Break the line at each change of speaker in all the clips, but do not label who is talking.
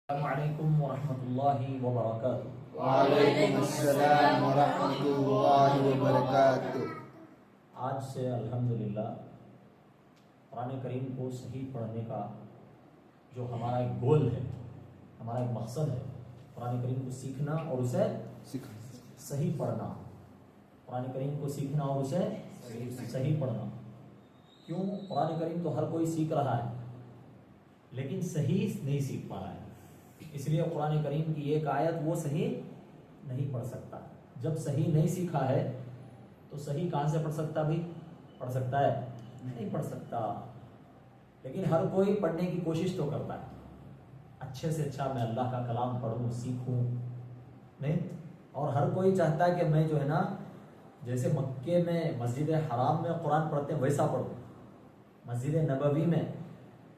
अस्सलामुअलैकुम वरहमतुल्लाहि वबरकातुहू।
वालेकुम अस्सलाम वरहमतुल्लाहि वबरकातुहू।
आज से अल्हम्दुलिल्लाह कुरान करीम को सही पढ़ने का जो हमारा एक गोल है, हमारा एक मकसद है, कुरान करीम को सीखना और उसे सही पढ़ना। कुरान करीम को सीखना और उसे सही पढ़ना। क्यों? कुरान करीम तो हर कोई सीख रहा है लेकिन सही नहीं सीख पा रहा है, इसलिए कुरान करीम की एक आयत वो सही नहीं पढ़ सकता। जब सही नहीं सीखा है तो सही कहाँ से पढ़ सकता? भी पढ़ सकता है? नहीं पढ़ सकता। लेकिन हर कोई पढ़ने की कोशिश तो करता है, अच्छे से अच्छा मैं अल्लाह का कलाम पढ़ूं, सीखूं, नहीं? और हर कोई चाहता है कि मैं जो है ना, जैसे मक्के में मस्जिद हराम में कुरान पढ़ते हैं वैसा पढ़ूं, मस्जिद नबवी में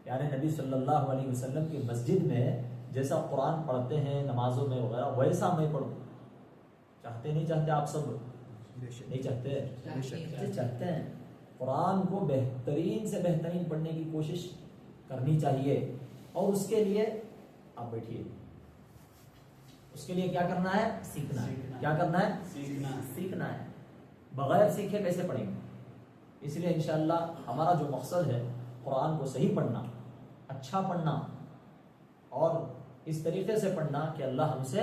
यानी नबी सल्लल्लाहु अलैहि वसल्लम की मस्जिद में जैसा कुरान पढ़ते हैं नमाजों में वगैरह वैसा मैं पढ़ूं। चाहते नहीं चाहते? आप सब नहीं चाहते? चाहते हैं। कुरान को बेहतरीन से बेहतरीन पढ़ने की कोशिश करनी चाहिए। और उसके लिए आप बैठिए, उसके लिए क्या करना है? सीखना है। क्या करना है? सीखना है। बगैर सीखे कैसे पढ़ेंगे? इसलिए इंशाअल्लाह हमारा जो मकसद है कुरान को सही पढ़ना, अच्छा पढ़ना और इस तरीके से पढ़ना कि अल्लाह हमसे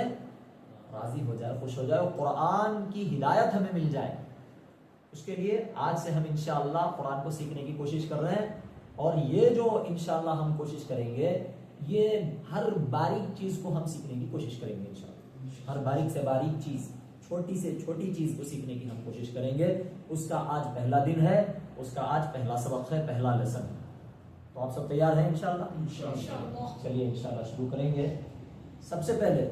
राजी हो जाए, खुश हो जाए और कुरान की हिदायत हमें मिल जाए। उसके लिए आज से हम इंशाअल्लाह कुरान को सीखने की कोशिश कर रहे हैं। और ये जो इंशाअल्लाह हम कोशिश करेंगे, ये हर बारीक चीज को हम सीखने की कोशिश करेंगे इंशाअल्लाह। हर बारीक से बारीक चीज, छोटी से छोटी चीज को सीखने की हम कोशिश करेंगे। उसका आज पहला दिन है, उसका आज पहला सबक है, पहला लेसन है। तो आप सब तैयार हैं इंशाअल्लाह? चलिए इंशाअल्लाह शुरू करेंगे। सबसे पहले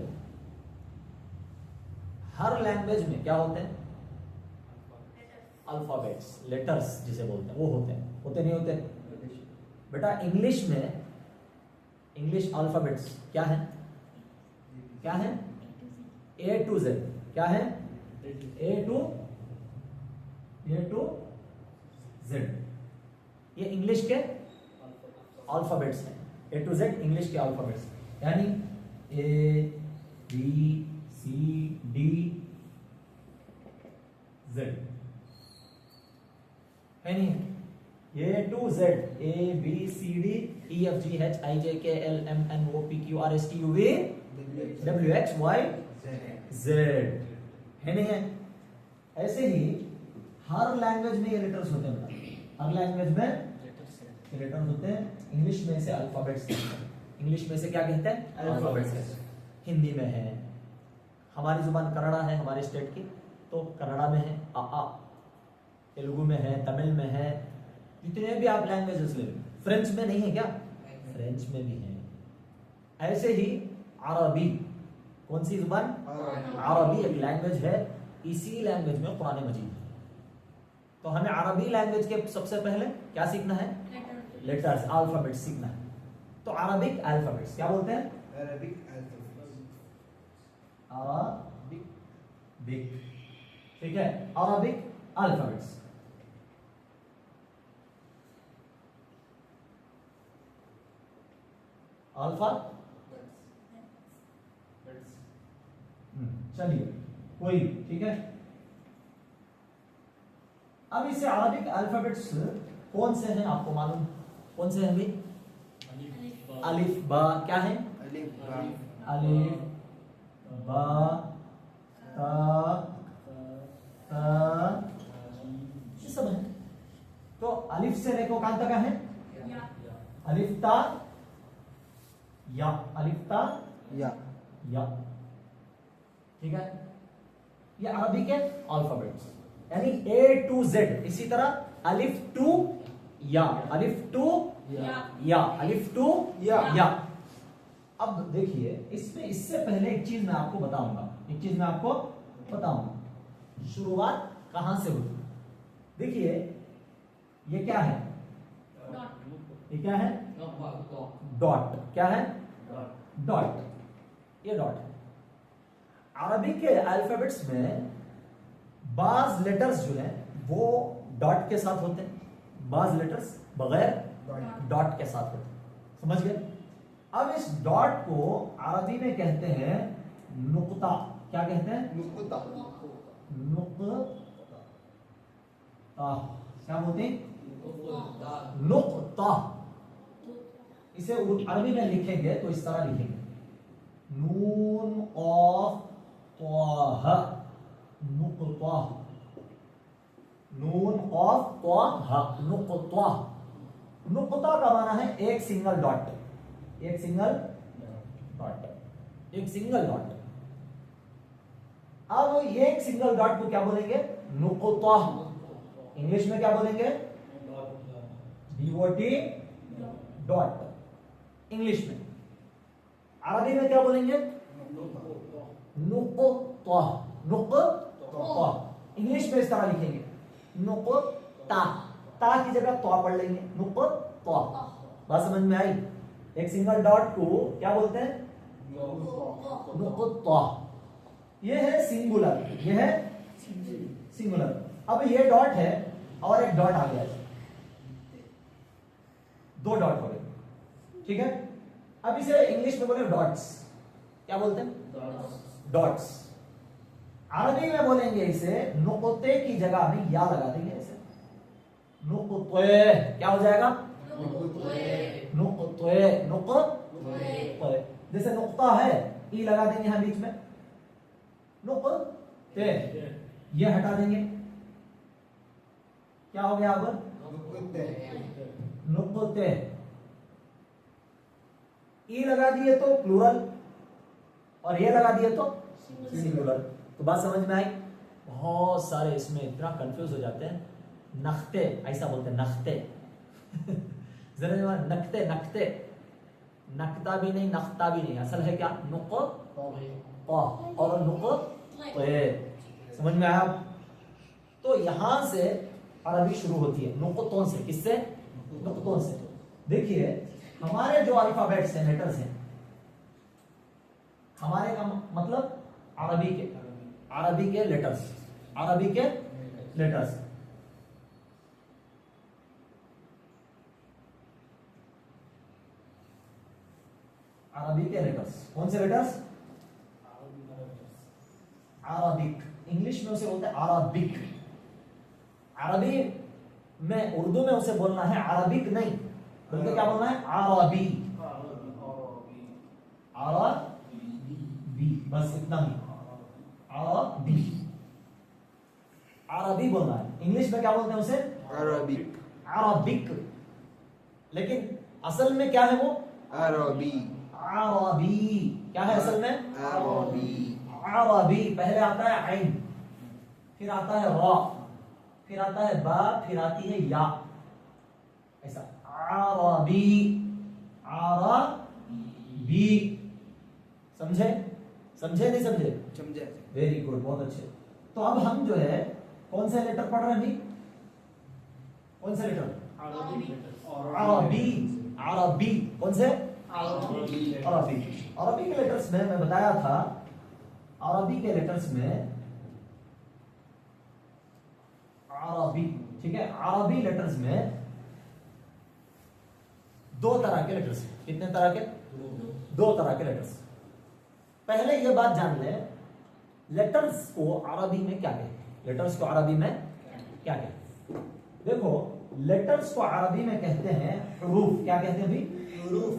हर लैंग्वेज में क्या होते हैं? अल्फाबेट्स, लेटर्स जिसे बोलते हैं वो होते हैं। होते नहीं होते? बेटा इंग्लिश में इंग्लिश अल्फाबेट्स क्या है? क्या है? A to Z। क्या है? A to Z। ये इंग्लिश के अल्फाबेट्स हैं। A to Z इंग्लिश के अल्फाबेट्स, यानी A B C D Z है नहीं? A to Z, A B C D E F G H I J K L M N O P Q R S T U V W X Y Z है नहीं है? ऐसे ही हर language में ये letters होते हैं। हर language में ये लेटर्स होते हैं। इंग्लिश में से अल्फाबेट्स, इंग्लिश में से क्या कहते हैं? अल्फाबेट्स। हिंदी में है, हमारी जुबान कन्नड़ा है हमारे स्टेट की, तो कन्नड़ा में है आ। तेलुगु में है, तमिल में है, जितने भी आप लैंग्वेजेस ले लो। फ्रेंच में नहीं है क्या? फ्रेंच में भी है। ऐसे ही अरबी, कौन सी जुबान? अरबी एक लैंग्वेज है। इसी लैंग्वेज में कुरान मजीद है। तो हमें अरबी लैंग्वेज के सबसे पहले क्या सीखना है? लेटर्स, अल्फाबेट्स सीखना है। तो अरबिक अल्फाबेट्स क्या बोलते हैं?
अरबिक
अरबिक, ठीक है? Arabic alphabets. अल्फा, चलिए कोई, ठीक है। अब इसे अरबिक अल्फाबेट्स कौन से हैं आपको मालूम? कौन से हैं भी? अलिफ बा, क्या है? अलिफ बा ता ये सब है। तो अलिफ से लेकर कहां तक है? अलिफ ता या, अलिफ ता या, ठीक है? ये अरबी के अल्फाबेट्स यानी A to Z। इसी तरह अलिफ टू या, अलिफ टू या, अलिफ टू या। अब देखिए इसमें, इससे पहले एक चीज मैं आपको बताऊंगा, शुरुआत कहां से हुई। देखिए ये क्या है? ये क्या है? डॉट। क्या है? डॉट। ये डॉट है। अरबी के अल्फाबेट्स में बाज लेटर्स जो है वो डॉट के साथ होते हैं, बाज लेटर्स बगैर डॉट के साथ होते हैं। समझ गए? अब इस डॉट को अरबी में कहते हैं नुक्ता। क्या कहते हैं?
नुक्ता।
नुक्ता। क्या बोलते हैं? नुक्ता। इसे अरबी में लिखेंगे तो इस तरह लिखेंगे, नून ऑफ त्वाह, नुक्ता, नून ऑफ त्वाह, नुक्ता। नुक्ता का माना है एक सिंगल डॉट, एक सिंगल डॉट, एक सिंगल डॉट। अब एक सिंगल डॉट को क्या बोलेंगे? नुक्ता। इंग्लिश में क्या बोलेंगे? डीओटी डॉट, इंग्लिश में। अरबी में क्या बोलेंगे? नुक्ता, नुक्ता। इंग्लिश में इस तरह लिखेंगे, नुक्ता, ता की जगह तो पढ़ लेंगे, नुक्ता। बात समझ में आई? एक सिंगल डॉट को क्या बोलते हैं? नुक्ता। ये है सिंगुलर, ये है सिंगुलर। अब ये डॉट है और एक डॉट आ गया, दो डॉट हो गए, ठीक है। अब इसे इंग्लिश में बोले डॉट्स। क्या बोलते हैं? डॉट्स। अरबी में बोलेंगे इसे नुक्ते की जगह में या लगा देंगे, इसे नुक्ते। क्या हो जाएगा? नुक्ते, नुक्ते। जैसे नुक्ता है, ई लगा देंगे यहां बीच में, नुक्ते। ये हटा देंगे, क्या हो गया? अब नुक्ते। ई लगा दिए तो प्लूरल, और ये लगा दिए तो सिंगुलर। तो बात समझ में आई? बहुत सारे इसमें इतना कंफ्यूज हो जाते हैं। नख्ते ऐसा बोलते हैं, नख्ते। जरा नखते, नखते, नखता भी नहीं, नखता भी नहीं, असल है क्या? नुक्ता और नुक्ते। समझ में आया? तो यहां से अरबी शुरू होती है, नुक्तों से। किससे? नुक्तों से। देखिए हमारे जो अल्फाबेट्स हैं, लेटर्स हैं, हमारे का मतलब अरबी के, अरबी के लेटर्स, अरबी के लेटर्स। अरबी के लेटर्स, कौन से लेटर्स? अरबिक। इंग्लिश में उसे बोलते हैं अरबिक। अरबी में, उर्दू में उसे बोलना है अरबिक नहीं, बल्कि क्या बोलना है? अरबी, अरबी, बस इतना ही, अरबी, अरबी बोलना है। इंग्लिश में क्या बोलते हैं उसे?
अरबिक।
अरबिक। लेकिन असल में क्या है वो?
अरबी।
अरबी। क्या है असल में?
अरबी।
अरबी। पहले आता है आइन, फिर आता है रा, फिर आता है बा, फिर आती है या, ऐसा अरबी, अरबी। समझे? समझे नहीं समझे?
समझे।
वेरी गुड, बहुत अच्छे। तो अब हम जो है कौन से लेटर पढ़ रहे हैं अभी? कौन से लेटर? अरबी, अरबी। कौन से? अरबी। अरबी के लेटर्स में मैं बताया था, अरबी के लेटर्स में अरबी, ठीक है। अरबी लेटर्स में दो तरह के लेटर्स हैं। कितने तरह के? दो तरह के लेटर्स। पहले ये बात जान ले, लेटर्स को अरबी में क्या कहते हैं? लेटर्स को अरबी में क्या कहते हैं? देखो, लेटर्स को अरबी में कहते हैं हुरूफ। क्या कहते हैं अभी? हुरूफ,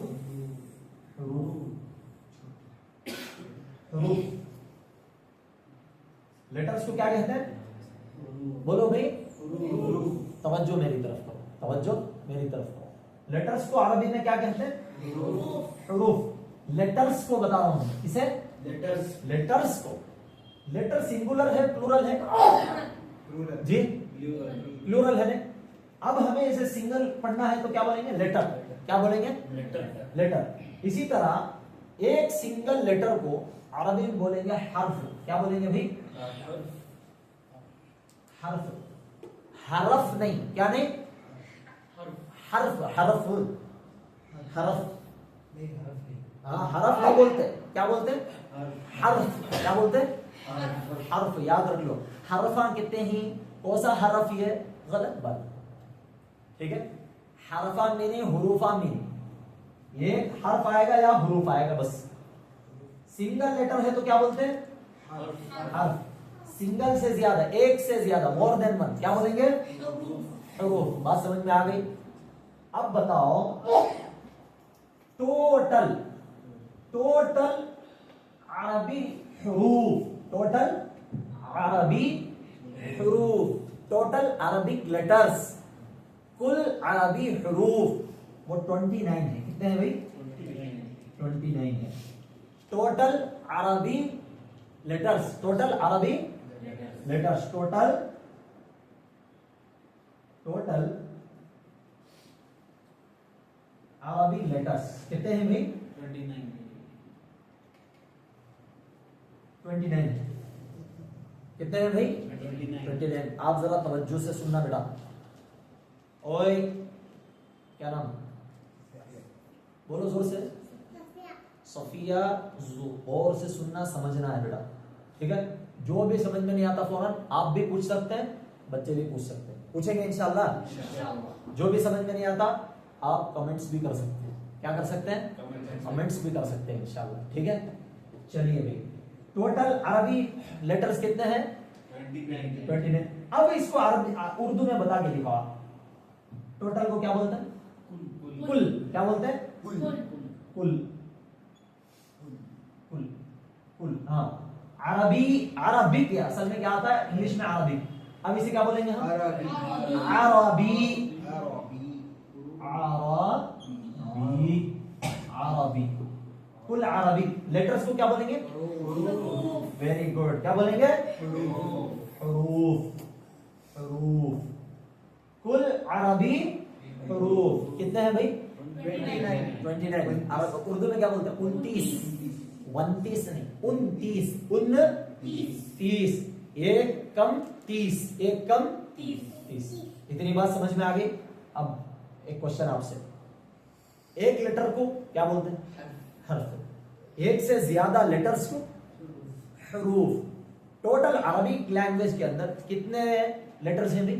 हुरूफ। लेटर्स को क्या कहते हैं? बोलो भाई, तवज्जो मेरी तरफ करो, तवज्जो मेरी तरफ करो। लेटर्स को अरबी में क्या कहते हैं? हुरूफ। लेटर्स को बता रहा हूं, किसे? लेटर्स। लेटर्स को, लेटर सिंगुलर है, प्लूरल है? जी, प्लूरल है। अब हमें इसे सिंगल पढ़ना है तो क्या बोलेंगे? लेटर। क्या बोलेंगे? Letter, letter. इसी तरह एक सिंगल लेटर को अरबी में बोलेंगे हर्फ। क्या बोलेंगे भाई? हर्फ, हरफ नहीं। क्या नहीं? हर्फ, हरफ, हरफ। हाँ, हरफ नहीं बोलते, क्या बोलते? हर्फ। क्या बोलते? हर्फ। याद रख लो, हरफा कहते हैं। कौन सा हरफ? ये गलत बात, ठीक है। हरफा मीनिंग हुरूफा मीनिंग, एक हर्फ आएगा या हरूफ आएगा बस। सिंगल लेटर है तो क्या बोलते हैं? हर्फ। सिंगल से ज्यादा, एक से ज्यादा, मोर देन वन, क्या बोलेंगे? हरूफ। बात समझ में आ गई? अब बताओ टोटल अरबी हरूफ, टोटल अरबी हरूफ, टोटल अरबिक लेटर्स, कुल अरबी हरूफ वो 29 है। कितने हैं भाई? 29 है। टोटल अरबी लेटर्स, टोटल अरबी लेटर्स, टोटल अरबी लेटर्स कितने हैं भाई? 29। कितने हैं भाई? 29। आप जरा तवज्जो से सुनना बेटा। ओए क्या नाम? बोलो जोर से। सफिया। जोर से सुनना, समझना है बेटा, ठीक है? जो भी समझ में नहीं आता फौरन आप भी पूछ सकते हैं, बच्चे भी पूछ सकते हैं, पूछेंगे इंशाल्लाह। जो भी समझ में नहीं आता आप कमेंट्स भी कर सकते हैं। क्या कर सकते हैं? कमेंट्स भी कर सकते हैं इंशाल्लाह, ठीक है? चलिए भाई, टोटल अरबी लेटर्स कितने हैं? 29। अब इसको अरबी उर्दू में बता के दिखाओ। टोटल को क्या बोलते हैं? कुल। क्या बोलते हैं? कुल। हाँ, अरबिक असल में क्या आता है? इंग्लिश में अरबिक। अब इसे क्या बोलेंगे हम? अरबी। कुल अरबिक लेटर्स को क्या बोलेंगे? Very good. क्या बोलेंगे? हरूफ। कुल अरबी हरूफ कितने हैं भाई? 29। उर्दू में क्या बोलते हैं? 29 नहीं, 29। एक कम 30। इतनी बात समझ में आ गई? अब एक क्वेश्चन आपसे, एक लेटर को क्या बोलते हैं? हर्फ। एक से ज्यादा लेटर्स को हरूफ। टोटल अरबिक लैंग्वेज के अंदर कितने लेटर्स हैं भाई?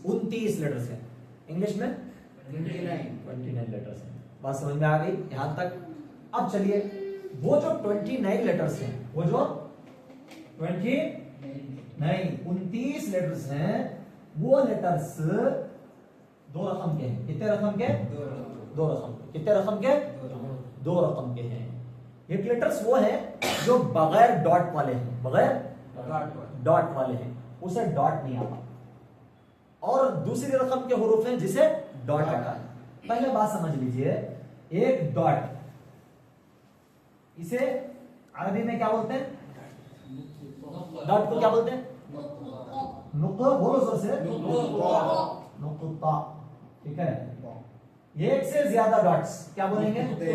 29 लेटर्स हैं। इंग्लिश में 29 लेटर्स हैं। बात समझ में आ गई यहां तक? अब चलिए, वो जो 29 लेटर्स हैं, वो जो 29 लेटर्स हैं, वो लेटर्स दो रकम के हैं। कितने रकम के? दो रकम के। कितने रकम के? दो रकम के हैं। एक लेटर्स वो है जो बगैर डॉट वाले हैं, बगैर डॉट वाले हैं, उसे डॉट नहीं आता। और दूसरी रकम के हुरूफ हैं जिसे डॉट आता है। पहले बात समझ लीजिए, एक डॉट, इसे अरबी में क्या बोलते हैं? डॉट को क्या बोलते हैं? नुक्ता। बोलो जोर से। नुक्ता। ठीक है? एक से ज्यादा डॉट्स क्या बोलेंगे? नुक्ते।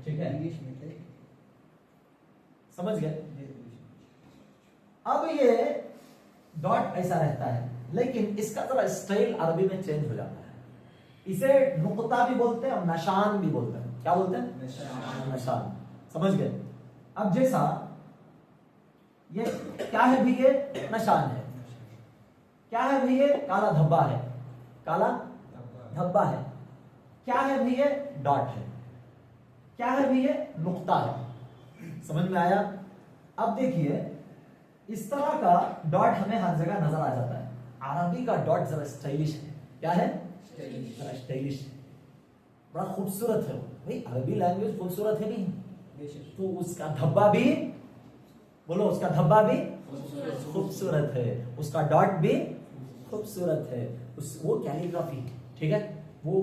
ठीक है? समझ गए? अब ये डॉट ऐसा रहता है, लेकिन इसका थोड़ा स्टाइल अरबी में चेंज हो जाता है। इसे नुक्ता भी बोलते हैं और निशान भी बोलते हैं। क्या बोलते हैं? निशान। समझ गए? अब जैसा ये क्या है भी? ये निशान है। क्या है भी? ये काला धब्बा है। काला धब्बा है। क्या है भी? ये डॉट है। क्या है भी? ये नुक्ता है। समझ में आया? अब देखिए, इस तरह का डॉट हमें हर जगह नजर आ जाता है। अरबी का डॉट जरा स्टाइलिश है। क्या है? स्टाइलिश, बड़ा खूबसूरत है भाई। अरबी लैंग्वेज खूबसूरत है नहीं? तो उसका धब्बा भी, बोलो, उसका धब्बा भी खूबसूरत है, उसका डॉट भी खूबसूरत है। वो कैलीग्राफी है, ठीक है? वो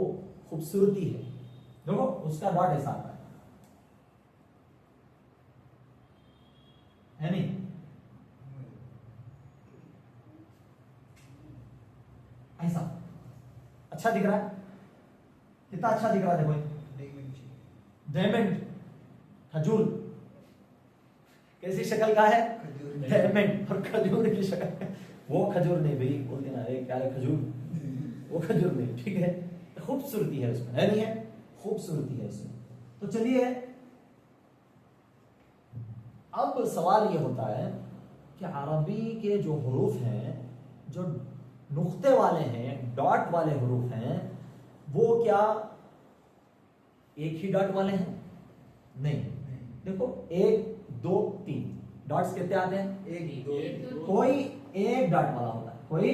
खूबसूरती है। देखो, उसका डॉट ऐसा आता है नहीं? ऐसा अच्छा दिख रहा है? कितना अच्छा दिख रहा है? देखो, डायमंड, खजूर। कैसी शक्ल का है? डायमंड। और खजूर की शक्ल, वो खजूर नहीं भाई, बोलते ना क्या है खजूर, वो खजूर नहीं, ठीक है? खूबसूरती है उसमें, है नहीं है? खूबसूरती है उसमें। तो चलिए, अब सवाल ये होता है कि अरबी के जो हुरूफ हैं, जो नुक्ते वाले हैं, डॉट वाले हरूफ हैं, वो क्या एक ही डॉट वाले हैं? नहीं। देखो 1 2 3 डॉट्स कितने आते हैं?
एक दो
कोई एक डॉट वाला होता है, कोई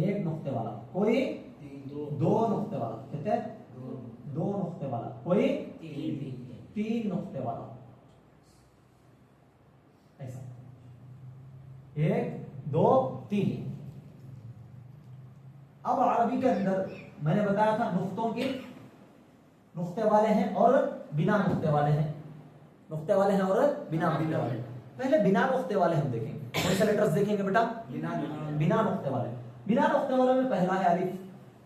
एक नुक्ते वाला, कोई
तीन
दो नुक्ते वाला, कितने? दो नुक्ते वाला, कोई तीन नुक्ते वाला, ऐसा 1 2 3। अब अरबी के अंदर मैंने बताया था नुक्तों के नुक्ते वाले हैं और बिना नुक्ते वाले हैं, नुक्ते वाले हैं और बिना नुक्ते वाले। पहले बिना नुक्ते वाले हम देखेंगे। कौन से लेटर्स देखेंगे बेटा? बिना नुक्ते वाले। बिना नुक्ते वाले में पहला है अलिफ।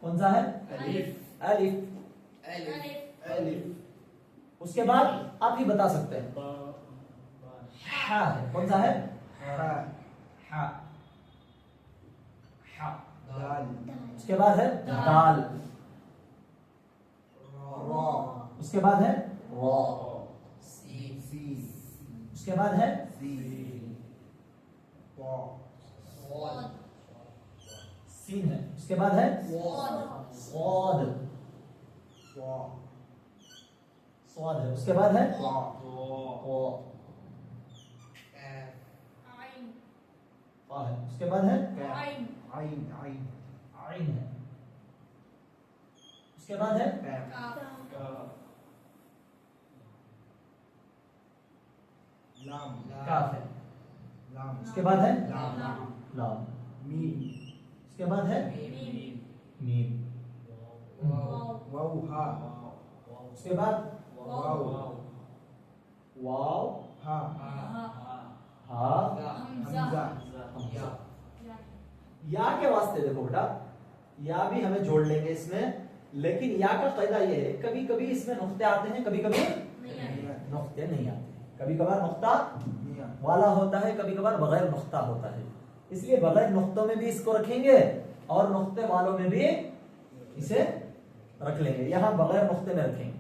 कौन सा है?
अलिफ
अलिफ।
अलिफ अलिफ।
उसके बाद आप ही बता सकते हैं हा है। कौन सा है?
हा
हा हा।
दाल
उसके बाद है दाल।
रा
उसके बाद है रा।
सी
उसके बाद है
सी वा
सीन है। उसके बाद है स्वाद।
वा
स्वाद है। उसके बाद है
वा
वा फा है। उसके बाद है
आइन आइन
आइन है। उसके बाद है
लाम
काफ है।
लाम
उसके बाद है
लाम
लाम।
मीम
उसके बाद है मीम।
वाव हा
उसके बाद
वाव
वाव
हा
हा
हमजा
हमजा। या के वास्ते देखो बेटा, या भी हमें जोड़ लेंगे इसमें, लेकिन या का फायदा ये है कभी कभी इसमें नुक्ते आते हैं, कभी कभी नुक्ते नहीं आते। कभी कभार नुक्ता वाला होता है, कभी कभार बगैर नुक्ता होता है। इसलिए बगैर नुक्तों में भी इसको रखेंगे और नुक्ते वालों में भी इसे रख लेंगे। यहां बगैर नुक्ते में रखेंगे।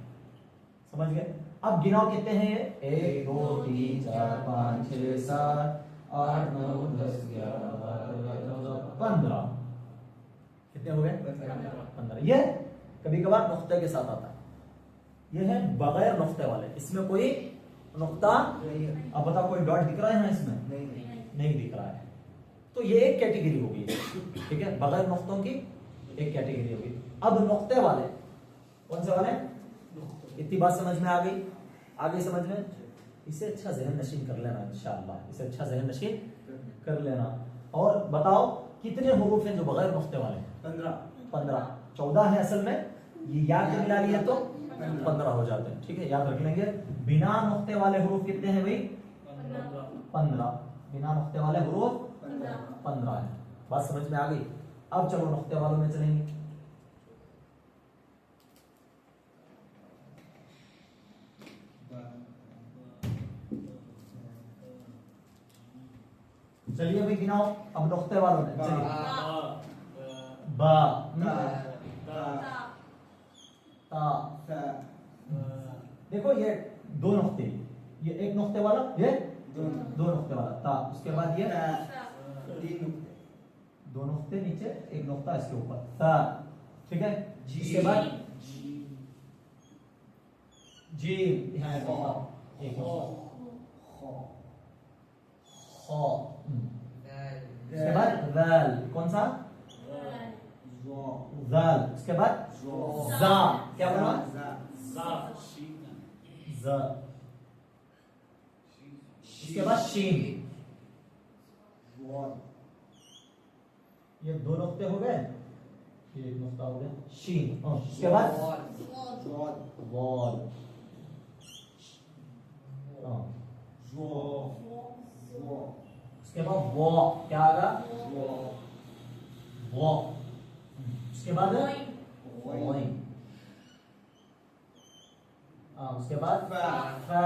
समझ गए? अब गिनाओ कितने हैं ये? 1 2 3 4 5 6 7 8 9 10 11 12 15। कितने हो गए? 15। ये कभी कभार नुक्ते के साथ आता है। ये है बगैर नुक्ते वाले। इसमें कोई नुक्ता, अब बताओ कोई डॉट दिख रहा है ना इसमें? नहीं दिख रहा है। तो ये एक कैटेगरी होगी, ठीक है, बगैर नुक्तों की एक कैटेगरी होगी। अब नुक्ते वाले कौन से वाले? इतनी बात समझ में आ गई? आगे समझ में इसे अच्छा जहन नशीन कर लेना इंशाअल्लाह। इसे अच्छा जहन नशीन कर लेना। और बताओ कितने हुरूफ हैं जो बगैर नुक्ते वाले हैं? 15। 14 है असल में। ये याद मिला लिया तो 15 हो जाते हैं। ठीक है, याद रख लेंगे। बिना नुक्ते वाले हुरूफ कितने हैं भाई? 15। बिना नुक्ते वाले हुरूफ 15 है। बात समझ में आ गई? अब चलो नुक्ते वालों में चलेंगे। चलिए भाई गिनाओ अब नुक्ते वालों में। चलिए बा ता। देखो ये 2 नुक्ते, ये एक नुक्ते वाला, ये 2 नुक्ते वाला ता। उसके बाद ये 2 नुक्ते नीचे, एक नुक्ता इसके ऊपर ता। ठीक है, इसके बाद जी, यहाँ एक नुक्ता खो। उसके बाद दाल। कौन सा? दाल। उसके बाद जा। क्या बोला? जा। उसके बाद शीन। ये 2 नुक्ते हो गए, ये एक नुक्ता हो गया शीन। उसके बाद वॉल। उसके बाद वो क्या आएगा? वो। उसके बाद वॉइन। उसके बाद फा।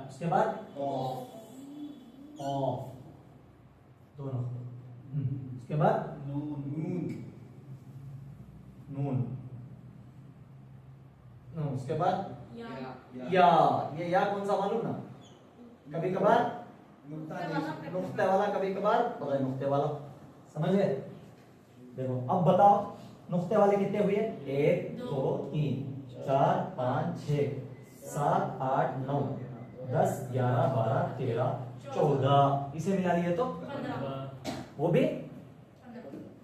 उसके बाद ऑफ। 2 नुक्ते। उसके बाद नून। उसके बाद या। ये या कौन सा मालूम ना? कभी कभार नुक्ते वाला कभी कभार बगैर नुक्ते वाला। समझ गए? देखो अब बताओ नुक्ते वाले कितने हुए? 1 2 3 4 5 6 7 8 9 10 11 12 13 14। इसे मिला लिए तो
15
वो भी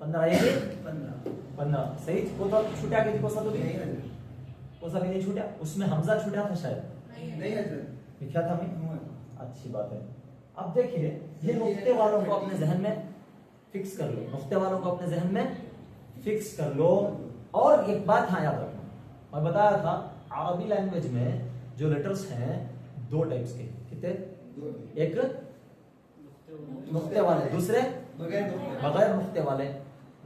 15 ये भी
15
15 सही। वो तो छूटा किसी को सा तो भी वो सा भी नहीं छूटा। उसमें हमजा छूटा था शायद,
नहीं हजरत
लिखा था मैं। अच्छी बात है। अब देखिए ये नुक्ते वालों को अपने जहन में फिक्स कर लो, नुक्ते वालों को अपने जहन में फिक्स कर लो। और एक बात हाँ याद रखना, मैं बताया था अरबी लैंग्वेज में जो लेटर्स हैं दो टाइप्स के। कितने? एक नुक्ते वाले, दूसरे बगैर नुक्ते वाले।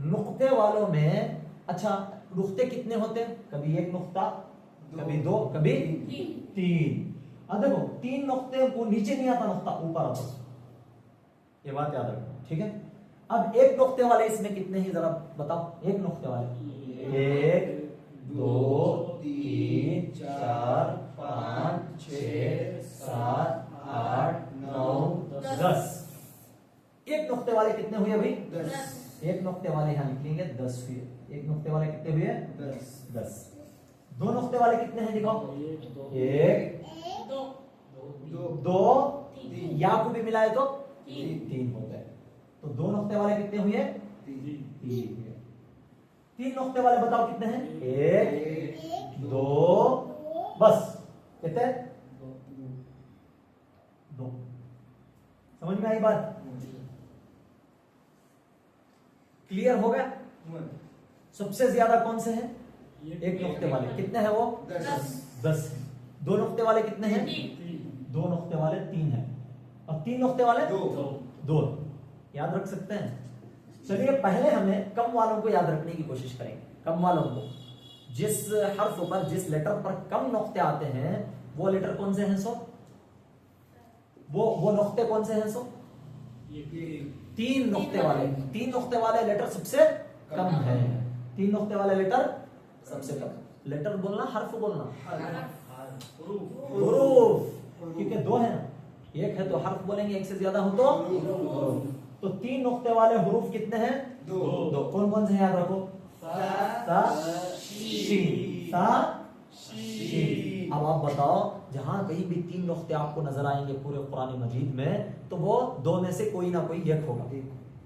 नुक्ते वालों में अच्छा नुक्ते कितने होते हैं? कभी एक नुक्ता, कभी दो, कभी तीन। अब देखो 3 नुक्ते को नीचे नहीं आता, नुक्ता ऊपर आता, ये बात याद रखना, ठीक है। अब एक नुक्ते वाले इसमें कितने हैं जरा बताओ? एक नुक्ते वाले 1 2 3 4 5 6 7 8 9 10। एक नुक्ते वाले कितने हुए भाई?
10।
एक नुक्ते वाले यहाँ लिखेंगे 10 हुए। एक नुक्ते वाले कितने हुए? 10। दो नुक्ते वाले कितने हैं दिखाओ? 1 2 या को भी मिलाए तो 3 हो गए। तो दो नुक्ते वाले कितने हुए? 3 हुए। 3 नुक्ते वाले बताओ कितने हैं? 1 2 बस। कितने? 2। समझ में आई बात? क्लियर हो गया? सबसे ज्यादा कौन से हैं? एक नुक्ते वाले। कितने हैं वो? 10। दो नुक्ते वाले कितने हैं? 2 नुक्ते वाले 3 हैं। और 3 नुक्ते वाले 2। याद रख सकते हैं? चलिए पहले हमें कम वालों को याद रखने की कोशिश करेंगे। कम वालों को जिस हर्फ पर, जिस लेटर पर कम नुक्ते आते हैं वो लेटर कौन से हैं? सो वो नुक्ते कौन से हैं? सो 3 नुक्ते वाले। 3 नुक्ते वाले लेटर सबसे कम है। 3 नुक्ते वाले लेटर सबसे कम। लेटर बोलना, हर्फ बोलना, हुरूफ, क्योंकि 2 है ना, एक है तो हर्फ बोलेंगे, एक से ज्यादा हो तो हुरूफ। तो 3 नुक्ते वाले हुरूफ कितने हैं? 2। कौन कौन से हैं याद रखो? सा शीन, सा शीन। अब आप बताओ जहां कहीं भी 3 नुक्ते आपको नजर आएंगे पूरे कुरान मजीद में तो वो 2 में से कोई ना कोई एक होगा,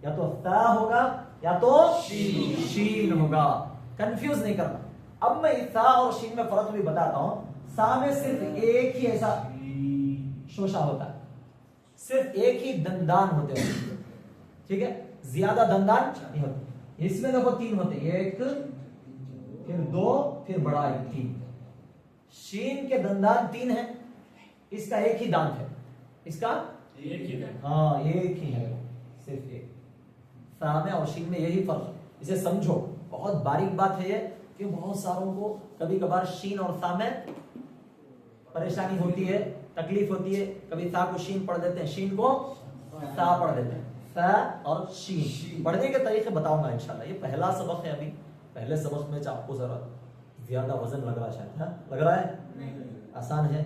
या तो ता होगा या तो शीन होगा। कंफ्यूज नहीं करना। अब मैं सा और शीन में फर्क भी बताता हूं। सा में सिर्फ एक ही ऐसा शोशा होता है, सिर्फ एक ही दंदान होते हैं, ठीक है, ज्यादा दंदान नहीं होते। इसमें देखो 3 होते, 1 फिर 2 फिर बड़ा 1 3। शीन के दंदान 3 है, इसका एक ही दांत है, इसका हाँ एक ही है, सिर्फ एक। सा में और शीन में यही फर्क है, इसे समझो। बहुत बारीक बात है ये कि बहुत सारों को कभी कभार शीन और सा में परेशानी होती है, तकलीफ होती है। कभी सा को शीन पढ़ देते हैं, शीन को सा पढ़ देते हैं। सा और शीन पढ़ने के तरीके बताऊंगा इंशाल्लाह। ये पहला सबक है, अभी पहले सबक में आपको जरा ज्यादा वजन लग रहा है शायद, हाँ? लग रहा है? आसान है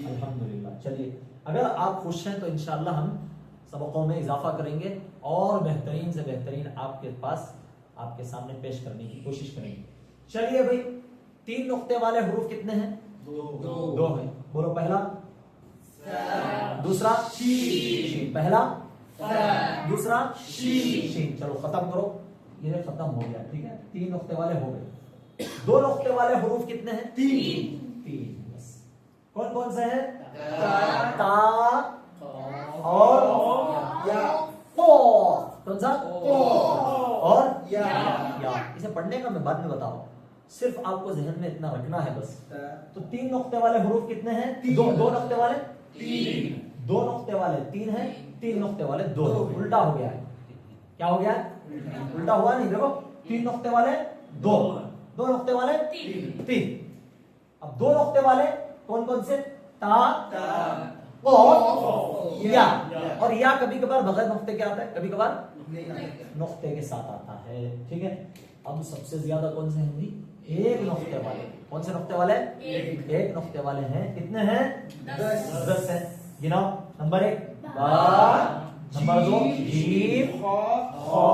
अल्हम्दुलिल्लाह। चलिए अगर आप खुश हैं तो इंशाल्लाह हम सबकों में इजाफा करेंगे और बेहतरीन से बेहतरीन आपके पास, आपके सामने पेश करने की कोशिश करेंगे। चलिए भाई 3 नुक्ते वाले हुरूफ कितने हैं? 2 हैं। बोलो पहला, दूसरा शीन, पहला दूसरा शीन। चलो खत्म करो, ये खत्म हो गया, ठीक है। 3 नुक्ते वाले हो गए। 2 नुक्ते वाले हुरूफ कितने हैं? 3 बस। कौन कौन से हैं? ता और या। कौन सा? और या। इसे पढ़ने का मैं बाद में बता रहा हूं, सिर्फ आपको जहन में इतना रखना है बस। तो 3 नुक्ते वाले हुरूफ कितने हैं? 2 नुक्ते वाले 3, 2 नुक्ते वाले 3 हैं, 3 नुक्ते वाले 2। उल्टा हो गया है। क्या हो गया है? उल्टा हुआ नहीं। देखो 3 नुक्ते वाले 2, 2 नुक्ते वाले 3। अब 2 नुक्ते वाले कौन कौन से? ता और या। और या कभी कभार बगैर नुक्ते के आता है, कभी कभार नुक्ते के साथ आता है, ठीक है। अब सबसे ज्यादा कौन से हैं? 1 नुक्ते वाले। कौन से नुक्ते वाले? 1 नुक्ते वाले हैं। कितने हैं? 10 हैं। गिनाओ। नंबर 1 बा, नंबर 2 जीम,
खा
खा,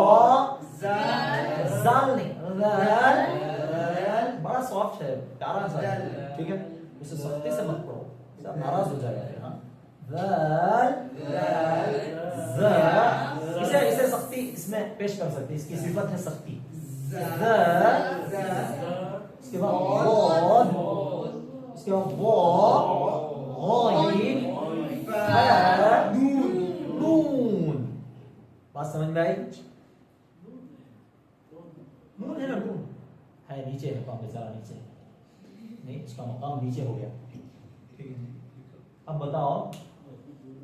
जाल
जाल नहीं, जाल, बड़ा सॉफ्ट है, प्यारा सा है, ठीक है, उसे सख्ती से मत पढ़ो, सब नाराज हो जाएगा फिर। हाँ, जाल, जा, इसे इसे सख्ती इसमें पेश कर सकते हैं, इसकी सिफत है सख्ती। इसके बाद बहुत, इसके बाद नून। बात समझ में आई? नून है ना, नून है, नीचे है, काम जरा नीचे नहीं, इसका मकाम नीचे हो गया, ठीक है। अब बताओ,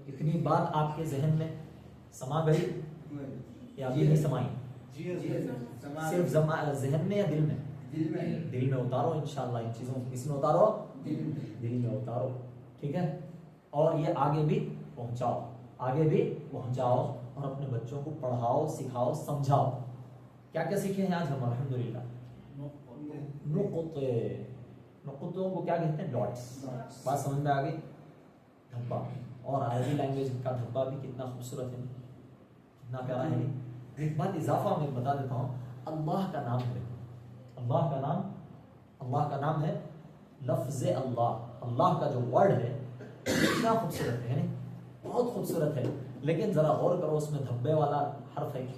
इतनी बात आपके जहन में समा गई या अभी नहीं समाई? सिर्फ जहन में या दिल में? दिल में उतारो इंशाल्लाह, इन चीजों को किसमें उतारो? दिल में उतारो, ठीक है। और ये आगे भी पहुंचाओ, आगे भी पहुंचाओ, और अपने बच्चों को पढ़ाओ, सिखाओ, समझाओ। क्या क्या सीखे हैं आज हम? अल्हम्दुलिल्लाह, नुक़्ते, नुक़्तों को क्या कहते हैं? डॉट्स। बात समझ में आ गई? धब्बा, और अरबी लैंग्वेज का धब्बा भी कितना खूबसूरत है, कितना प्यारा है। एक बात इजाफा मैं बता देता हूँ, अल्लाह का नाम है, अल्लाह का नाम है लफ्ज़ अल्लाह, अल्लाह का जो वर्ड है कितना खूबसूरत है, बहुत खूबसूरत है। लेकिन जरा गौर करो, उसमें धब्बे वाला हर्फ है नहीं,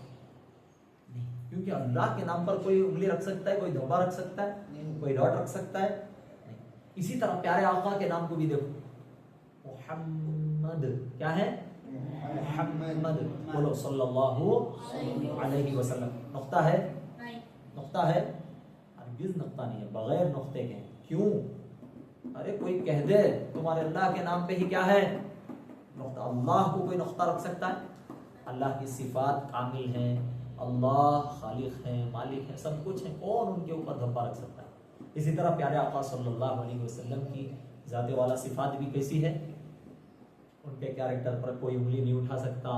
क्योंकि अल्लाह के नाम पर कोई उंगली रख सकता है, कोई धब्बा रख सकता है, कोई डॉट रख सकता है नहीं। इसी तरह प्यारे आका के नाम को भी देखो, मुहम्मद, क्या है? मुहम्मद, बोलो सल्लल्लाहु अलैहि वसल्लम। नुक्ता है? नुक्ता है? हरगिज़ नुक्ता नहीं है, बगैर नुक्ते के। क्यों? अरे कोई कह दे तुम्हारे अल्लाह के नाम पे ही क्या है? नुक्ता। अल्लाह को कोई नुक्ता रख सकता है? अल्लाह की सिफात कामिल हैं, अल्लाह खालिक है, मालिक है, सब कुछ है, कौन उनके ऊपर धब्बा रख सकता है? इसी तरह प्यारे आका सल्लल्लाहु अलैहि वसल्लम की जाते वाला सिफात भी कैसी है? उनके कैरेक्टर पर कोई उंगली नहीं उठा सकता,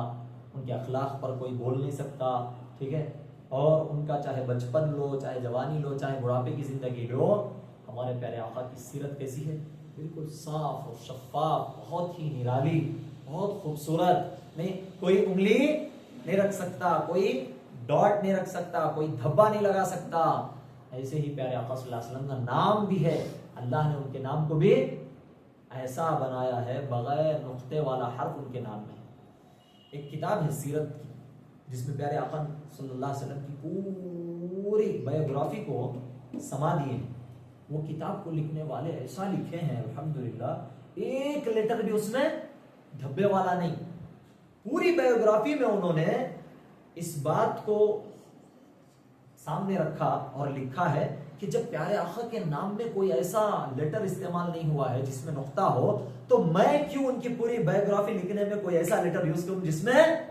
उनके अखलाक पर कोई बोल नहीं सकता, ठीक है। और उनका चाहे बचपन लो, चाहे जवानी लो, चाहे बुढ़ापे की जिंदगी लो, हमारे प्यारे आका की सीरत कैसी है? बिल्कुल साफ और शफाफ, बहुत ही निराली, बहुत खूबसूरत। नहीं, कोई उंगली नहीं रख सकता, कोई डॉट नहीं रख सकता, कोई धब्बा नहीं लगा सकता। ऐसे ही प्यारे आका सल्लल्लाहु अलैहि वसल्लम का नाम भी है, अल्लाह ने उनके नाम को भी ऐसा बनाया है, बगैर नुक्ते वाला हर्फ उनके नाम में है। एक किताब है सीरत की, जिसमें प्यारे आका सल्लल्लाहु अलैहि वसल्लम की पूरी बायोग्राफी को समा दिए। वो किताब को लिखने वाले ऐसा लिखे हैं अल्हम्दुलिल्लाह, एक लेटर भी उसमें धब्बे वाला नहीं। पूरी बायोग्राफी में उन्होंने इस बात को सामने रखा और लिखा है कि जब प्यारे आका के नाम में कोई ऐसा लेटर इस्तेमाल नहीं हुआ है जिसमें नुक्ता हो, तो मैं क्यों उनकी पूरी बायोग्राफी लिखने में कोई ऐसा लेटर यूज करूं जिसमें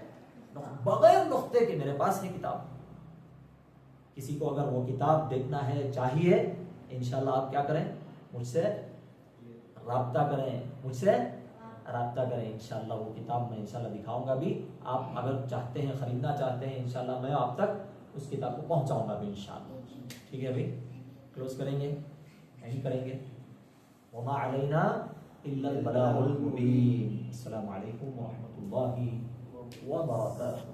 बगैर नुक्ते के? मेरे पास है किताब, किसी को अगर वो किताब देखना है, चाहिए, इंशाल्लाह आप क्या करें, मुझसे राब्ता करें, इंशाल्लाह वो किताब मैं इंशाल्लाह दिखाऊंगा भी। आप अगर चाहते हैं, खरीदना चाहते हैं, इंशाल्लाह मैं आप तक उस किताब को पहुंचाऊंगा भी इंशाल्लाह। ठीक है भाई, क्लोज करेंगे, नहीं करेंगे? वमा अलैना इल्लल बलागुल मुबीन। अस्सलामु अलैकुम व रहमतुल्लाहि व बरकातुहू।